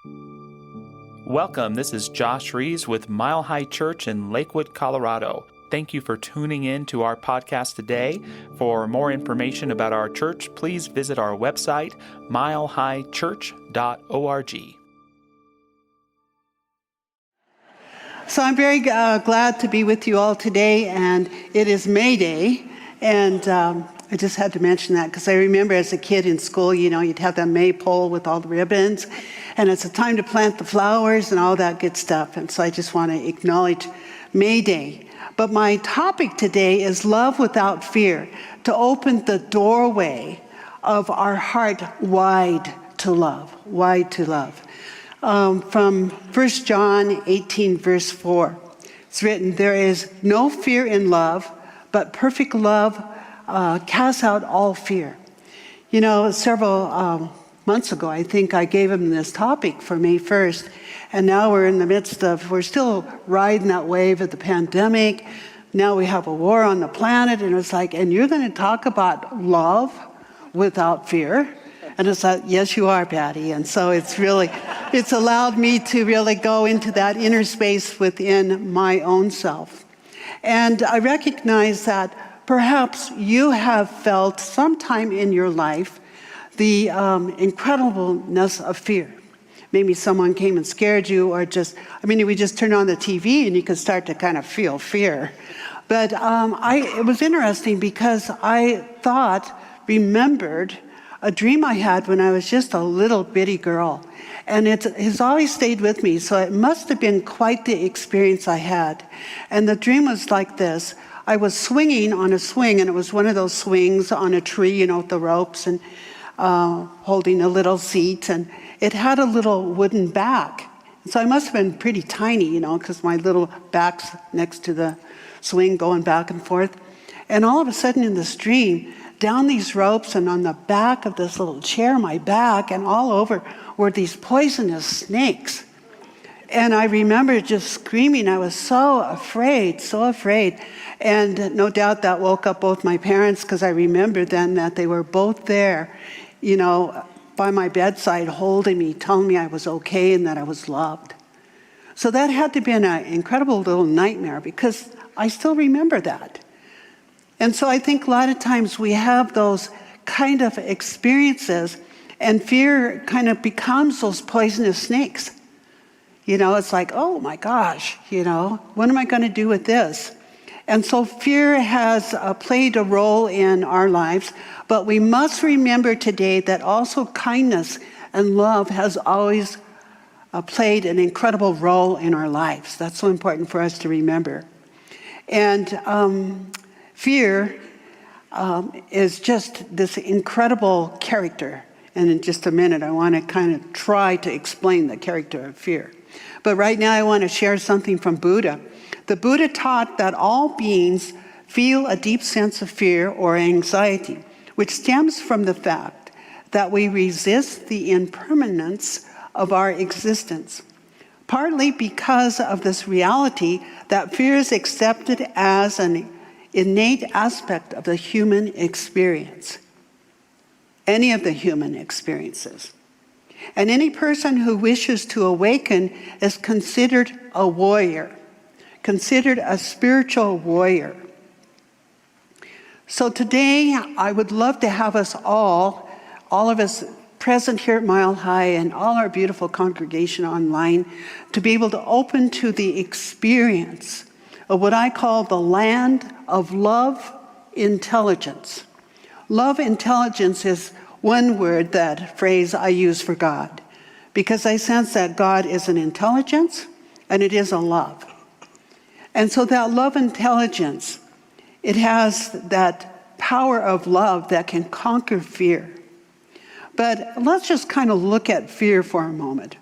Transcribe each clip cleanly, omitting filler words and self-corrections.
Welcome, this is Josh Rees with Mile High Church in Lakewood, Colorado. Thank you for tuning in to our podcast today. For more information about our church, please visit our website, milehighchurch.org. So I'm very glad to be with you all today, and it is May Day, and I just had to mention that because I remember as a kid in school, you'd have that maypole with all the ribbons, and it's a time to plant the flowers and all that good stuff, and so I just want to acknowledge May Day. But my topic today is love without fear, to open the doorway of our heart wide to love, wide to love. From 1 John 18, verse 4, it's written, "There is no fear in love, but perfect love casts out all fear." Several months ago, I think I gave him this topic for May 1st, and now we're still riding that wave of the pandemic. Now we have a war on the planet, and it's like, and you're going to talk about love without fear? And it's like, yes, you are, Patty. And so it's allowed me to really go into that inner space within my own self. And I recognize that perhaps you have felt sometime in your life the incredibleness of fear. Maybe someone came and scared you, or we just turn on the TV and you can start to kind of feel fear. But it was interesting because I remembered a dream I had when I was just a little bitty girl. And it's always stayed with me, so it must have been quite the experience I had. And the dream was like this. I was swinging on a swing, and it was one of those swings on a tree, with the ropes, and holding a little seat, and it had a little wooden back. So I must have been pretty tiny, because my little back's next to the swing going back and forth. And all of a sudden in this dream, down these ropes and on the back of this little chair, my back, and all over were these poisonous snakes. And I remember just screaming. I was so afraid. And no doubt that woke up both my parents, because I remember then that they were both there, by my bedside, holding me, telling me I was okay and that I was loved. So that had to be an incredible little nightmare, because I still remember that. And so I think a lot of times we have those kind of experiences, and fear kind of becomes those poisonous snakes. It's like, oh my gosh, what am I going to do with this? And so fear has played a role in our lives, but we must remember today that also kindness and love has always played an incredible role in our lives. That's so important for us to remember. And fear is just this incredible character. And in just a minute, I want to kind of try to explain the character of fear. But right now, I want to share something from Buddha. The Buddha taught that all beings feel a deep sense of fear or anxiety, which stems from the fact that we resist the impermanence of our existence, partly because of this reality that fear is accepted as an innate aspect of the human experience, any of the human experiences. And any person who wishes to awaken is considered a warrior, considered a spiritual warrior. So today, I would love to have us all of us present here at Mile High and all our beautiful congregation online, to be able to open to the experience of what I call the land of love intelligence. Love intelligence is one word, that phrase I use for God, because I sense that God is an intelligence and it is a love. And so that love intelligence, it has that power of love that can conquer fear. But let's just kind of look at fear for a moment.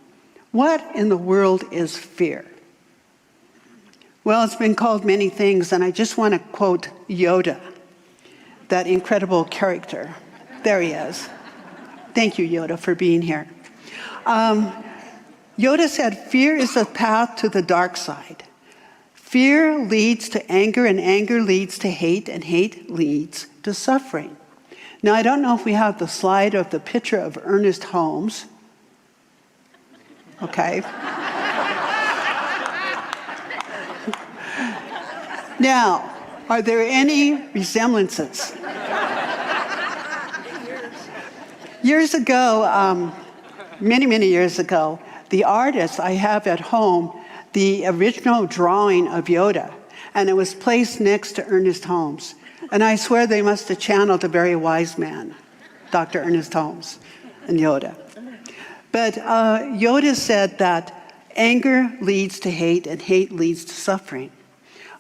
What in the world is fear? Well, it's been called many things, and I just want to quote Yoda, that incredible character. There he is. Thank you, Yoda, for being here. Yoda said, fear is a path to the dark side. Fear leads to anger, and anger leads to hate, and hate leads to suffering. Now, I don't know if we have the slide of the picture of Ernest Holmes. okay? Now, are there any resemblances? Years ago, many years ago, the artist I have at home, the original drawing of Yoda, and it was placed next to Ernest Holmes. And I swear they must have channeled a very wise man, Dr. Ernest Holmes and Yoda. But Yoda said that anger leads to hate and hate leads to suffering.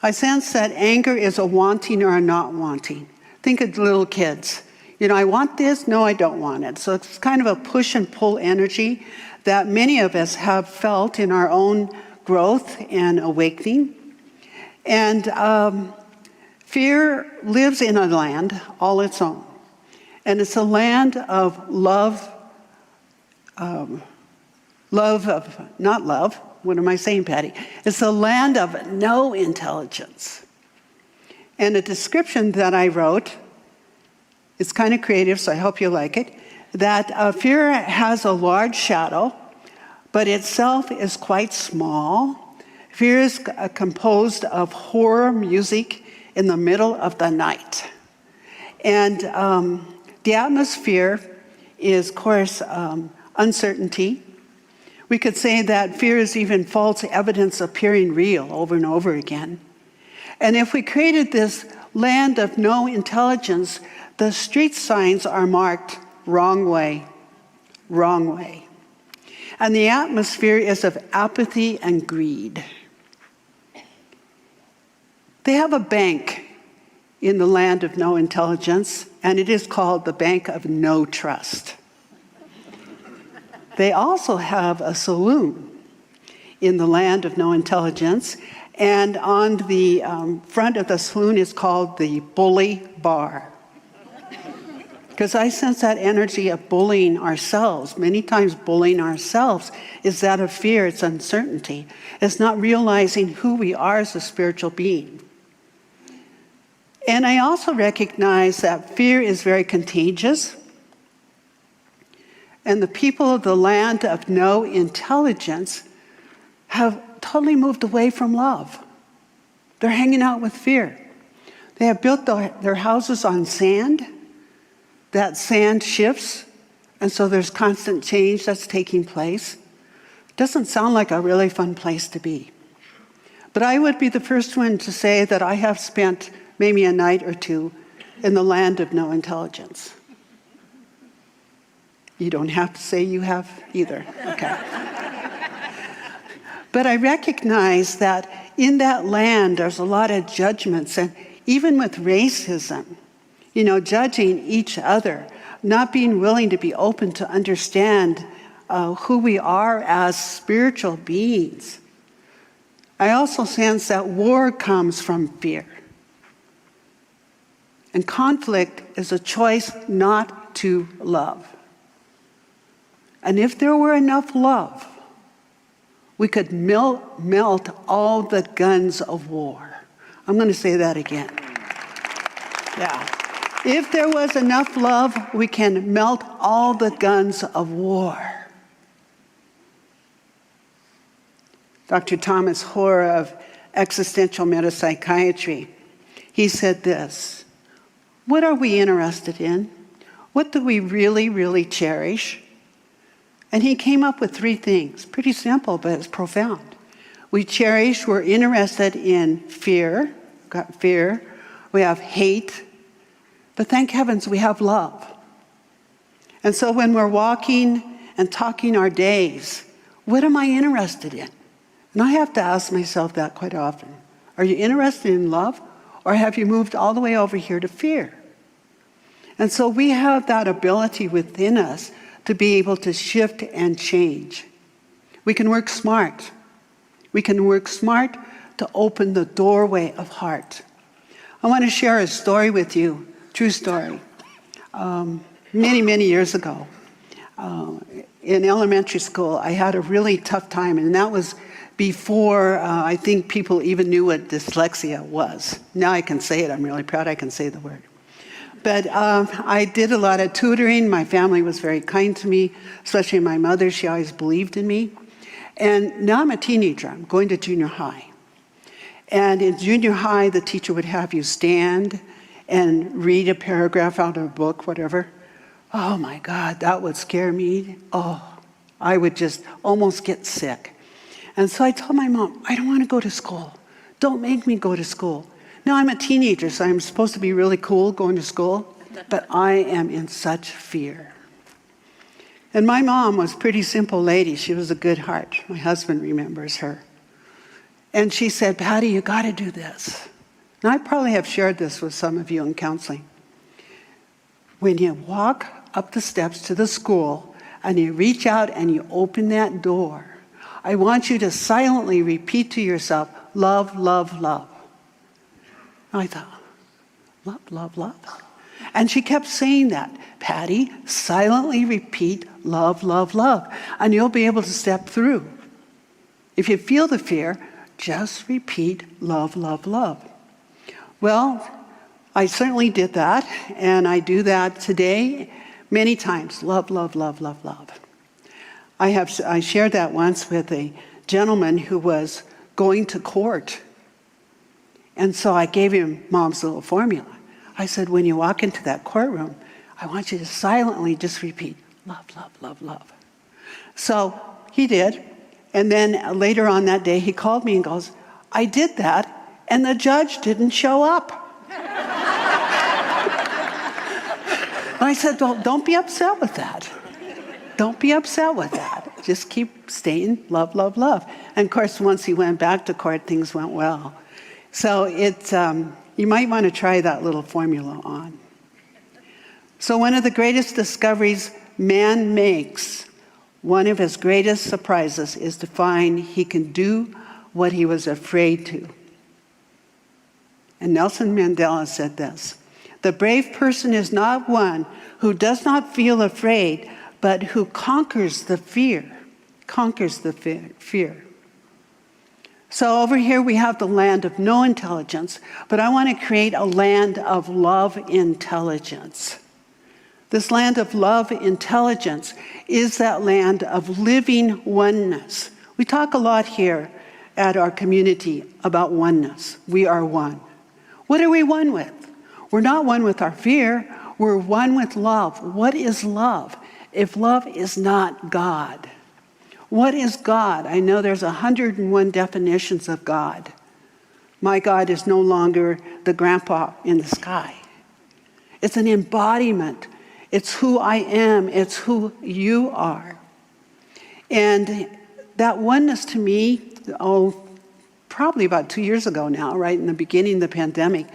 I sense that anger is a wanting or a not wanting. Think of little kids. You know, I want this, no, I don't want it. So it's kind of a push and pull energy that many of us have felt in our own growth and awakening. And fear lives in a land all its own. And it's a land of love, not love, what am I saying, Patty? It's a land of no intelligence. And a description that I wrote, it's kind of creative, so I hope you like it, that fear has a large shadow, but itself is quite small. Fear is composed of horror music in the middle of the night. And the atmosphere is, of course, uncertainty. We could say that fear is even false evidence appearing real over and over again. And if we created this land of no intelligence, the street signs are marked wrong way, wrong way. And the atmosphere is of apathy and greed. They have a bank in the land of no intelligence, and it is called the Bank of No Trust. They also have a saloon in the land of no intelligence, and on the front of the saloon is called the Bully Bar. Because I sense that energy of bullying ourselves. Many times bullying ourselves is that of fear, it's uncertainty. It's not realizing who we are as a spiritual being. And I also recognize that fear is very contagious. And the people of the land of no intelligence have totally moved away from love. They're hanging out with fear. They have built their houses on sand. That sand shifts, and so there's constant change that's taking place. Doesn't sound like a really fun place to be. But I would be the first one to say that I have spent maybe a night or two in the land of no intelligence. You don't have to say you have either, okay? But I recognize that in that land, there's a lot of judgments, and even with racism, you know, judging each other, not being willing to be open to understand who we are as spiritual beings. I also sense that war comes from fear. And conflict is a choice not to love. And if there were enough love, we could melt all the guns of war. I'm going to say that again. Yeah. If there was enough love, we can melt all the guns of war. Dr. Thomas Hoare of existential metapsychiatry, he said this: what are we interested in? What do we really, really cherish? And he came up with 3 things. Pretty simple, but it's profound. We're interested in fear. Got fear. We have hate. But thank heavens we have love. And so when we're walking and talking our days, what am I interested in? And I have to ask myself that quite often. Are you interested in love, or have you moved all the way over here to fear? And so we have that ability within us to be able to shift and change. We can work smart. We can work smart to open the doorway of heart. I want to share a story with you, true story. Many years ago, in elementary school, I had a really tough time, and that was before I think people even knew what dyslexia was. Now I can say it. I'm really proud I can say the word. But I did a lot of tutoring. My family was very kind to me, especially my mother. She always believed in me. And now I'm a teenager. I'm going to junior high. And in junior high, the teacher would have you stand and read a paragraph out of a book, whatever. Oh my God, that would scare me. Oh, I would just almost get sick. And so I told my mom, I don't want to go to school. Don't make me go to school. Now I'm a teenager, so I'm supposed to be really cool going to school, but I am in such fear. And my mom was a pretty simple lady. She was a good heart. My husband remembers her. And she said, Patty, you got to do this. And I probably have shared this with some of you in counseling. When you walk up the steps to the school and you reach out and you open that door, I want you to silently repeat to yourself, love, love, love. And I thought, love, love, love. And she kept saying that. Patty, silently repeat, love, love, love. And you'll be able to step through. If you feel the fear, just repeat, love, love, love. Well, I certainly did that. And I do that today many times. Love, love, love, love, love. I shared that once with a gentleman who was going to court. And so I gave him Mom's little formula. I said, when you walk into that courtroom, I want you to silently just repeat, love, love, love, love. So he did. And then later on that day, he called me and goes, I did that, and the judge didn't show up. I said, well, don't be upset with that. Don't be upset with that. Just keep staying love, love, love. And of course, once he went back to court, things went well. So you might want to try that little formula on. So one of the greatest discoveries man makes, one of his greatest surprises, is to find he can do what he was afraid to. And Nelson Mandela said this, the brave person is not one who does not feel afraid, but who conquers the fear. So over here we have the land of no intelligence, but I want to create a land of love intelligence. This land of love intelligence is that land of living oneness. We talk a lot here at our community about oneness. We are one. What are we one with? We're not one with our fear. We're one with love. What is love? If love is not God. What is God? I know there's 101 definitions of God. My God is no longer the grandpa in the sky. It's an embodiment. It's who I am. It's who you are. And that oneness to me, probably about 2 years ago now, right in the beginning of the pandemic,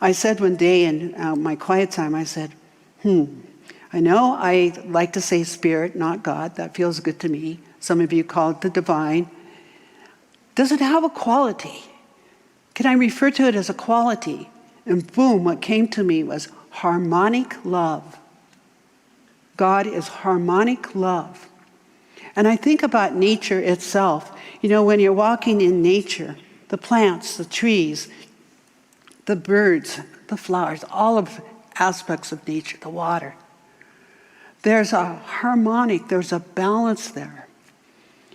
I said one day in my quiet time, I said, I know I like to say spirit, not God. That feels good to me. Some of you call it the divine. Does it have a quality? Can I refer to it as a quality? And boom, what came to me was harmonic love. God is harmonic love. And I think about nature itself. You know, when you're walking in nature, the plants, the trees, the birds, the flowers, all of aspects of nature, the water. There's a harmonic, there's a balance there.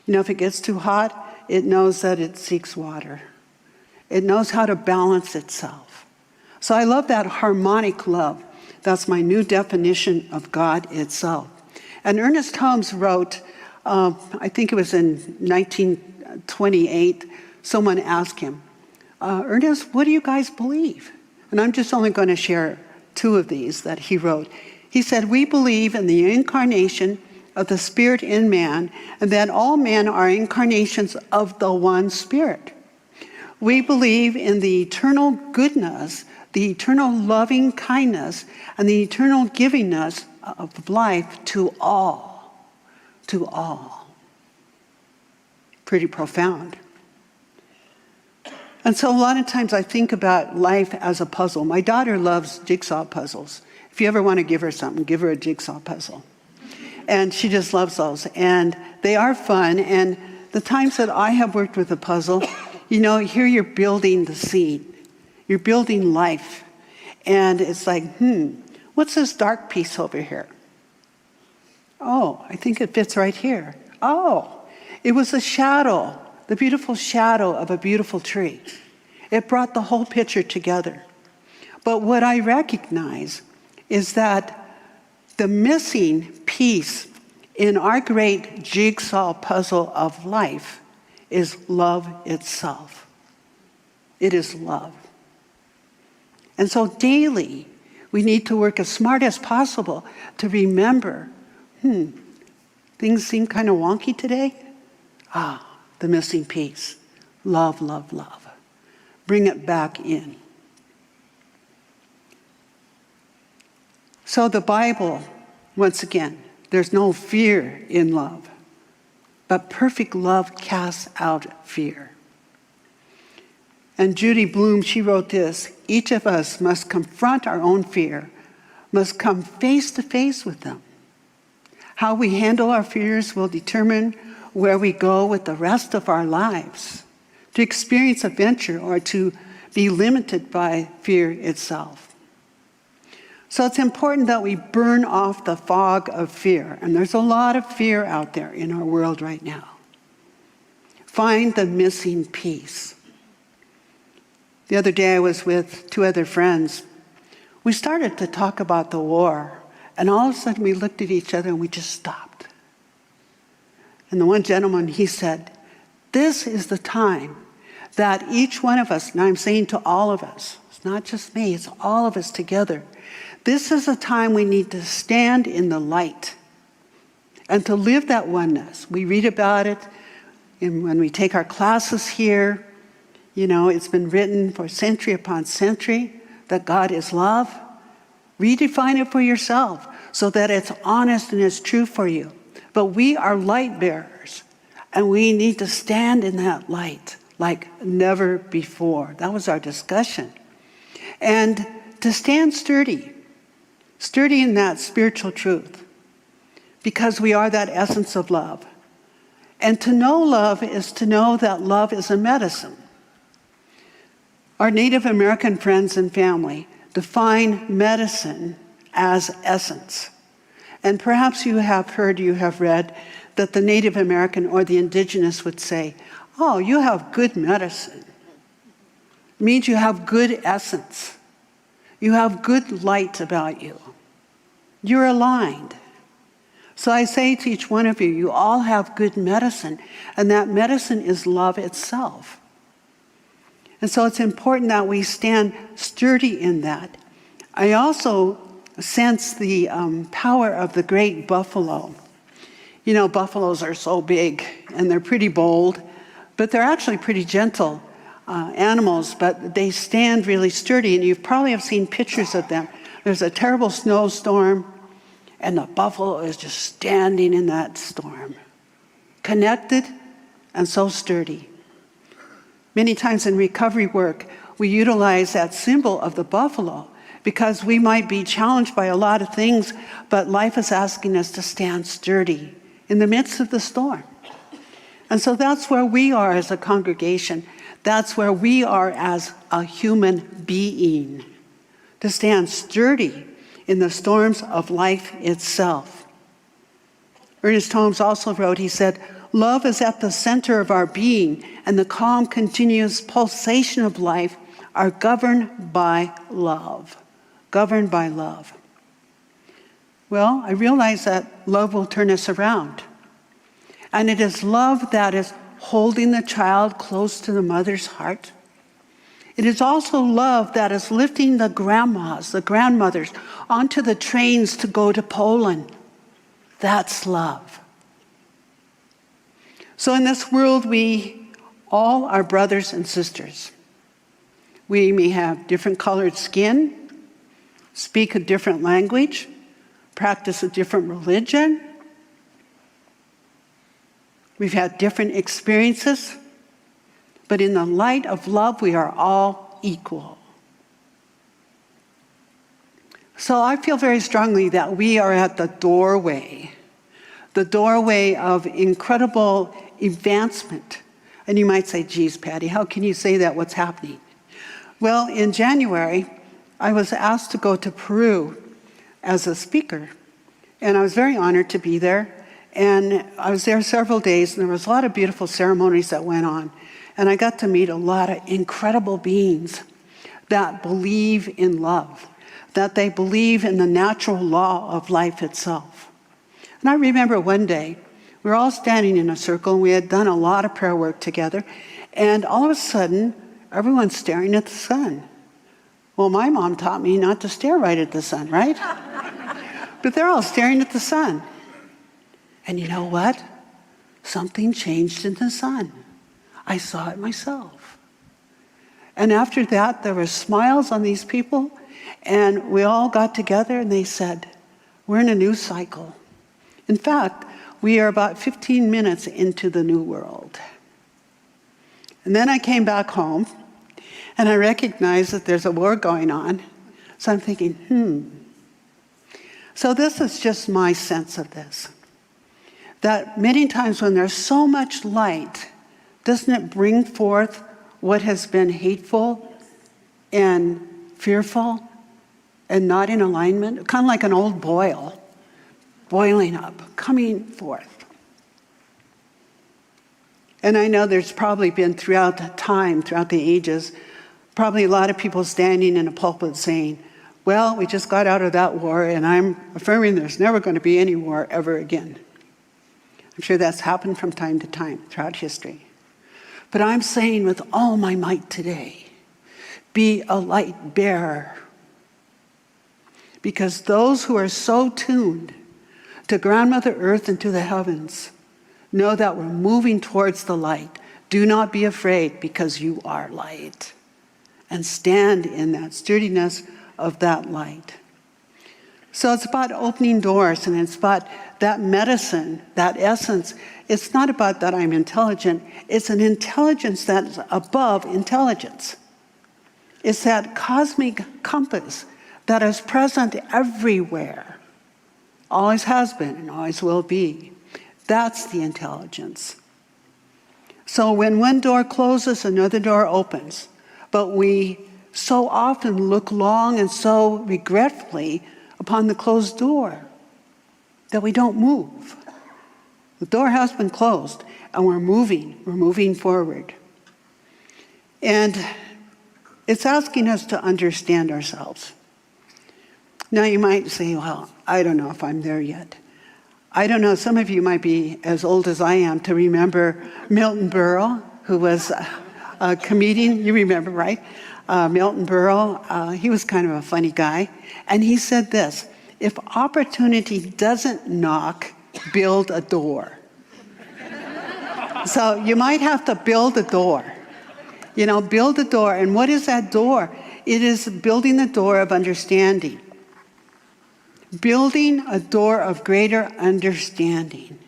You know, if it gets too hot, it knows that it seeks water. It knows how to balance itself. So I love that harmonic love. That's my new definition of God itself. And Ernest Holmes wrote, I think it was in 1928, someone asked him, Ernest, what do you guys believe? And I'm just only going to share two of these that he wrote. He said, we believe in the incarnation of the Spirit in man, and that all men are incarnations of the one Spirit. We believe in the eternal goodness, the eternal loving kindness, and the eternal givingness of life to all. To all. Pretty profound. And so a lot of times I think about life as a puzzle. My daughter loves jigsaw puzzles. If you ever want to give her something, give her a jigsaw puzzle. And she just loves those. And they are fun. And the times that I have worked with a puzzle, you know, here you're building the scene. You're building life. And it's like, what's this dark piece over here? Oh, I think it fits right here. Oh, It was a shadow, the beautiful shadow of a beautiful tree. It brought the whole picture together. But what I recognize is that the missing piece in our great jigsaw puzzle of life is love itself. It is love. And so daily, we need to work as smart as possible to remember, things seem kind of wonky today. The missing piece. Love, love, love. Bring it back in. So the Bible, once again, there's no fear in love, but perfect love casts out fear. And Judy Bloom, she wrote this: each of us must confront our own fear, must come face to face with them. How we handle our fears will determine where we go with the rest of our lives, to experience adventure or to be limited by fear itself. So it's important that we burn off the fog of fear. And there's a lot of fear out there in our world right now. Find the missing piece. The other day I was with two other friends. We started to talk about the war. And all of a sudden we looked at each other and we just stopped. And the one gentleman, he said, this is the time that each one of us, and I'm saying to all of us, it's not just me, it's all of us together. This is a time we need to stand in the light and to live that oneness. We read about it when we take our classes here. You know, it's been written for century upon century that God is love. Redefine it for yourself so that it's honest and it's true for you. But we are light bearers, and we need to stand in that light like never before. That was our discussion. And to stand sturdy in that spiritual truth, because we are that essence of love. And to know love is to know that love is a medicine. Our Native American friends and family define medicine as essence. And perhaps you have heard, you have read, that the Native American or the indigenous would say, oh, you have good medicine. It means you have good essence. You have good light about you. You're aligned. So I say to each one of you, you all have good medicine, and that medicine is love itself. And so it's important that we stand sturdy in that. I also sense the power of the great buffalo. You know, buffaloes are so big, and they're pretty bold, but they're actually pretty gentle animals, but they stand really sturdy, and you probably have seen pictures of them. There's a terrible snowstorm, and the buffalo is just standing in that storm, connected and so sturdy. Many times in recovery work, we utilize that symbol of the buffalo because we might be challenged by a lot of things, but life is asking us to stand sturdy in the midst of the storm. And so that's where we are as a congregation. That's where we are as a human being, to stand sturdy in the storms of life itself. Ernest Holmes also wrote, he said, love is at the center of our being, and the calm, continuous pulsation of life are governed by love. Governed by love. Well, I realize that love will turn us around. And it is love that is holding the child close to the mother's heart. It is also love that is lifting the grandmas, the grandmothers, onto the trains to go to Poland. That's love. So in this world, we all are brothers and sisters. We may have different colored skin, speak a different language, practice a different religion. We've had different experiences, but in the light of love, we are all equal. So I feel very strongly that we are at the doorway of incredible advancement. And you might say, geez, Patty, how can you say that? What's happening? Well, in January, I was asked to go to Peru as a speaker. And I was very honored to be there. And I was there several days, and there was a lot of beautiful ceremonies that went on. And I got to meet a lot of incredible beings that believe in love, that they believe in the natural law of life itself. And I remember one day, we were all standing in a circle, and we had done a lot of prayer work together, and all of a sudden, everyone's staring at the sun. Well, my mom taught me not to stare right at the sun, right? But they're all staring at the sun. And you know what? Something changed in the sun. I saw it myself. And after that, there were smiles on these people, and we all got together and they said, we're in a new cycle. In fact, we are about 15 minutes into the new world. And then I came back home, and I recognized that there's a war going on. So I'm thinking, So this is just my sense of this. That many times when there's so much light, doesn't it bring forth what has been hateful and fearful and not in alignment? Kind of like an old boil, boiling up, coming forth. And I know there's probably been throughout the ages, probably a lot of people standing in a pulpit saying, well, we just got out of that war, and I'm affirming there's never going to be any war ever again. I'm sure that's happened from time to time throughout history. But I'm saying with all my might today, be a light bearer. Because those who are so tuned to Grandmother Earth and to the heavens know that we're moving towards the light. Do not be afraid, because you are light. And stand in that sturdiness of that light. So it's about opening doors, and it's about that medicine, that essence. It's not about that I'm intelligent. It's an intelligence that's above intelligence. It's that cosmic compass that is present everywhere. Always has been and always will be. That's the intelligence. So when one door closes, another door opens. But we so often look long and so regretfully upon the closed door that we don't move. The door has been closed, and we're moving forward. And it's asking us to understand ourselves. Now you might say, well, I don't know if I'm there yet. I don't know, some of you might be as old as I am to remember Milton Berle, who was a comedian. You remember, right? Milton Berle, he was kind of a funny guy. And he said this, if opportunity doesn't knock, build a door. So you might have to build a door. Build a door. And what is that door? It is building the door of understanding. Building a door of greater understanding.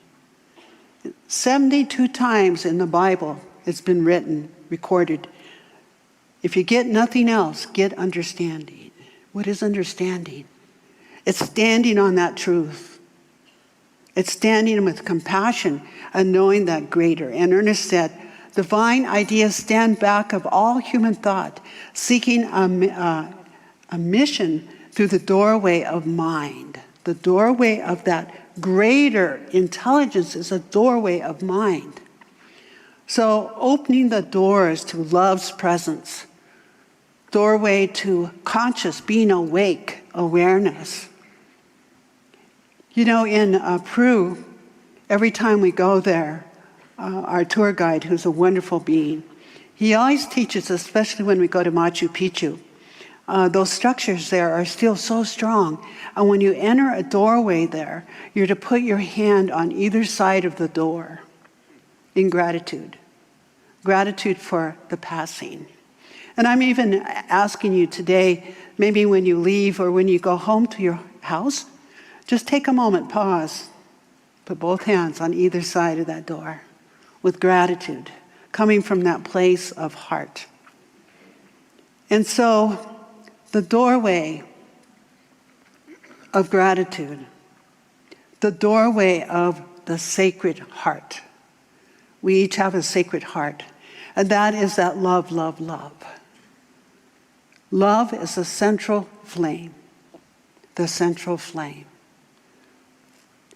72 times in the Bible it's been written, recorded. If you get nothing else, get understanding. What is understanding? It's standing on that truth. It's standing with compassion and knowing that greater. And Ernest said, divine ideas stand back of all human thought, seeking a mission through the doorway of mind. The doorway of that greater intelligence is a doorway of mind. So opening the doors to love's presence, doorway to conscious, being awake, awareness. In Peru, every time we go there, our tour guide, who's a wonderful being, he always teaches, especially when we go to Machu Picchu, those structures there are still so strong. And when you enter a doorway there, you're to put your hand on either side of the door in gratitude. Gratitude for the passing. And I'm even asking you today, maybe when you leave or when you go home to your house, just take a moment, pause, put both hands on either side of that door with gratitude, coming from that place of heart. And so, the doorway of gratitude, the doorway of the sacred heart. We each have a sacred heart, and that is that love, love, love. Love is the central flame, the central flame.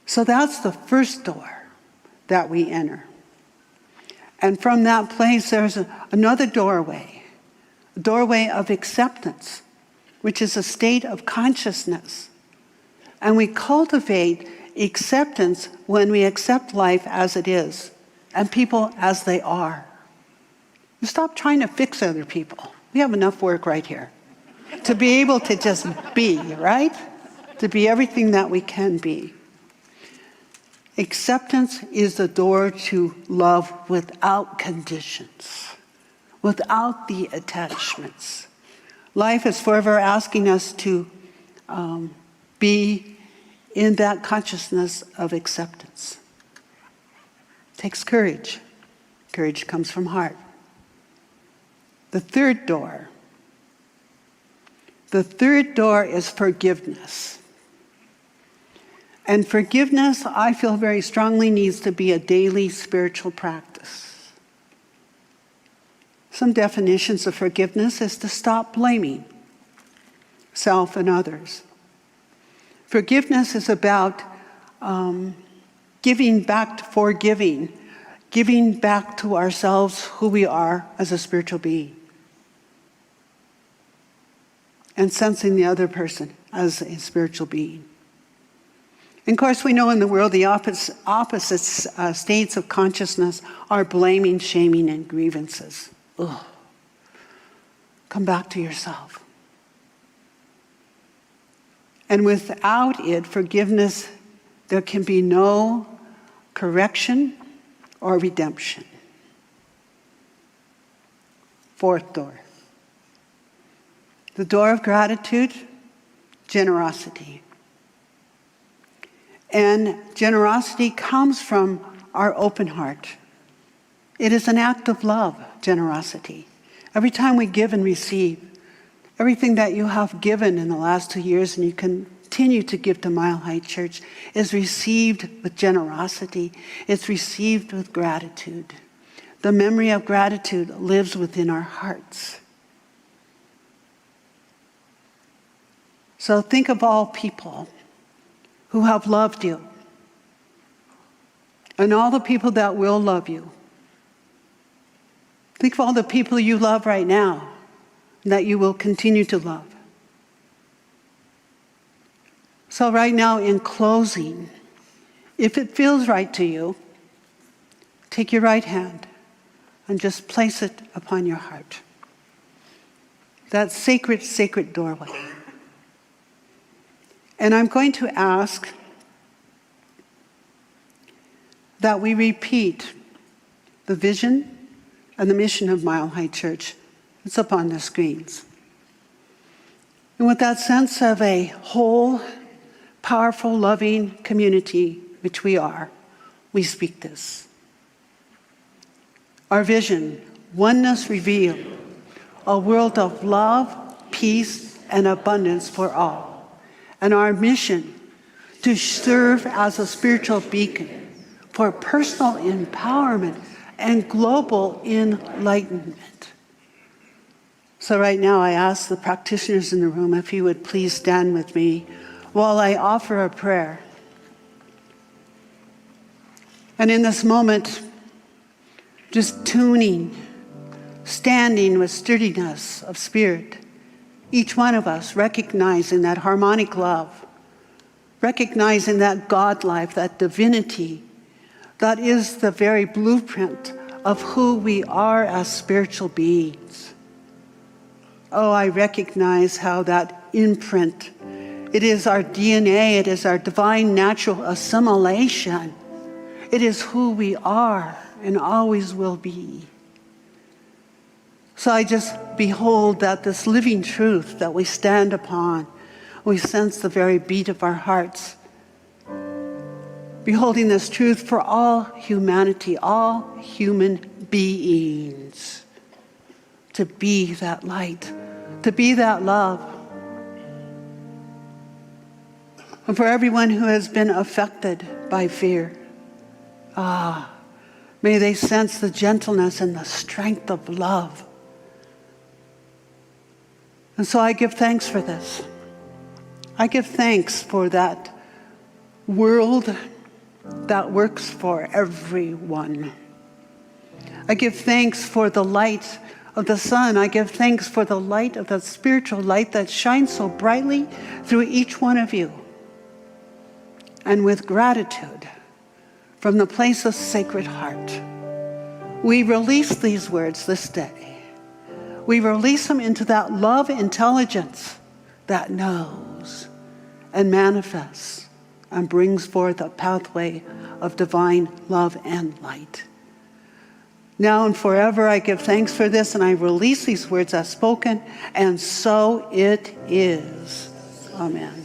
So that's the first door that we enter. And from that place, there's another doorway, a doorway of acceptance, which is a state of consciousness. And we cultivate acceptance when we accept life as it is and people as they are. You stop trying to fix other people. We have enough work right here to be able to just be, right? To be everything that we can be. Acceptance is the door to love without conditions, without the attachments. Life is forever asking us to be in that consciousness of acceptance. It takes courage. Courage comes from heart. The third door is forgiveness. And forgiveness, I feel very strongly, needs to be a daily spiritual practice. Some definitions of forgiveness is to stop blaming self and others. Forgiveness is about giving back to forgiving, giving back to ourselves who we are as a spiritual being, and sensing the other person as a spiritual being. And of course, we know in the world the opposite states of consciousness are blaming, shaming, and grievances. Ugh. Come back to yourself. And without it, forgiveness, there can be no correction or redemption. Fourth door. The door of gratitude, generosity. And generosity comes from our open heart. It is an act of love, generosity. Every time we give and receive, everything that you have given in the last 2 years and you continue to give to Mile High Church is received with generosity. It's received with gratitude. The memory of gratitude lives within our hearts. So think of all people who have loved you, and all the people that will love you. Think of all the people you love right now, and that you will continue to love. So right now, in closing, if it feels right to you, take your right hand and just place it upon your heart. That sacred, sacred doorway. And I'm going to ask that we repeat the vision and the mission of Mile High Church. It's up on the screens. And with that sense of a whole, powerful, loving community, which we are, we speak this. Our vision, oneness revealed, a world of love, peace, and abundance for all. And our mission, to serve as a spiritual beacon for personal empowerment and global enlightenment. So right now I ask the practitioners in the room if you would please stand with me while I offer a prayer. And in this moment, just tuning, standing with sturdiness of spirit, each one of us recognizing that harmonic love, recognizing that God life, that divinity, that is the very blueprint of who we are as spiritual beings. Oh, I recognize how that imprint, it is our DNA, it is our divine natural assimilation. It is who we are and always will be. So I just behold that this living truth that we stand upon, we sense the very beat of our hearts. Beholding this truth for all humanity, all human beings, to be that light, to be that love. And for everyone who has been affected by fear, may they sense the gentleness and the strength of love. And so I give thanks for this. I give thanks for that world that works for everyone. I give thanks for the light of the sun. I give thanks for the light of the spiritual light that shines so brightly through each one of you. And with gratitude, from the place of Sacred Heart, we release these words this day. We release them into that love intelligence that knows and manifests and brings forth a pathway of divine love and light. Now and forever I give thanks for this, and I release these words as spoken, and so it is. Amen.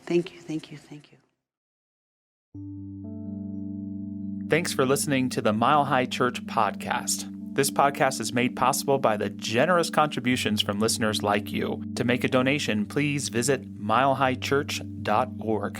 Thank you, thank you, thank you. Thanks for listening to the Mile High Church podcast. This podcast is made possible by the generous contributions from listeners like you. To make a donation, please visit milehighchurch.org.